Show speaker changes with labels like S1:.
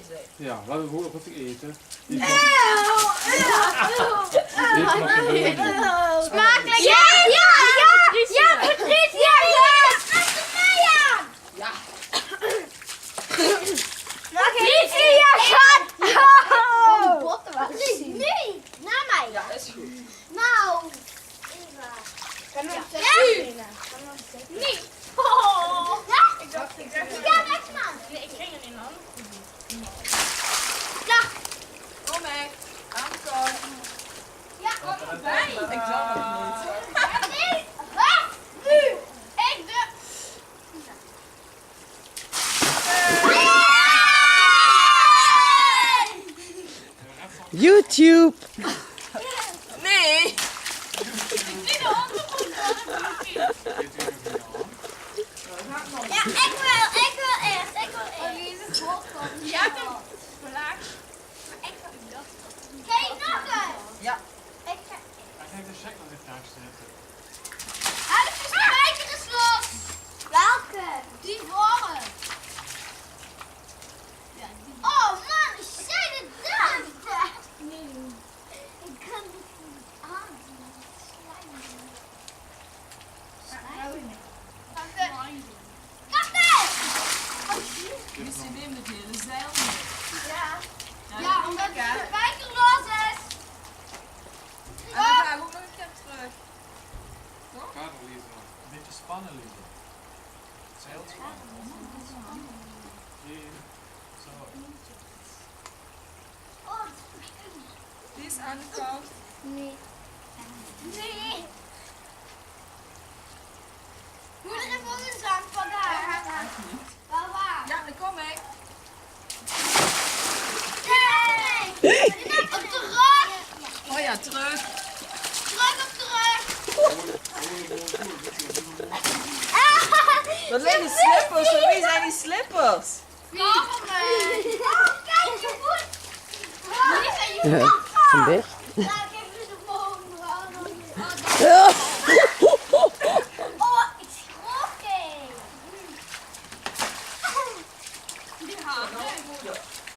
S1: deze.
S2: Ja, laten we gewoon nog even eten.
S3: Smakelijk! Ja, Patricia, yes!
S1: Ja.
S3: Patricia, gaat! Nee, naar mij.
S1: Ja, is goed.
S3: Nou, Eva. Kan nog zeggen? Nee. Ja?
S4: Ik dacht,
S3: Ja, rechts man.
S4: nee, ik ging er niet aan.
S3: Ja.
S1: Kom mee. Aankom.
S3: Ja.
S1: Kom erbij. Ik zag het niet.
S3: Nee. Ah, nu. Ik de...
S5: YouTube.
S1: Nee.
S3: Ja, ik wil eerst.
S4: Jij hebt hem verlaagd.
S3: Kijk, nog eens.
S1: Ja.
S3: Ik ga...
S2: Hij heeft een check als ik thuis zit.
S3: Ah, de spijker is los. Welke? Die voren. Oh man, ik zei het dan. Nee. Ik kan het niet aanzien. Wacht eens.
S1: Dus je neemt het hele zeil mee.
S3: Ja, omdat de spijker los is.
S1: En dan ga ik ook nog een keer terug.
S2: Gaat er, Lisa. Een beetje spannen, Lisa. Het is heel spannend. Hier. Zo.
S3: Oh,
S1: Die is aan de kant.
S3: nee. Nee. Moeder heeft ook een zang van daar.
S1: Echt niet.
S3: Wel waar.
S1: Ja, dan kom ik.
S3: Nee. Op terug.
S1: Oh ja, terug.
S3: Terug op terug.
S1: Dat zijn die slippers. Voor wie zijn die slippers?
S3: Kom maar. Oh, kijk je voet. Wie zijn je voet?
S5: Een beetje.
S3: Laat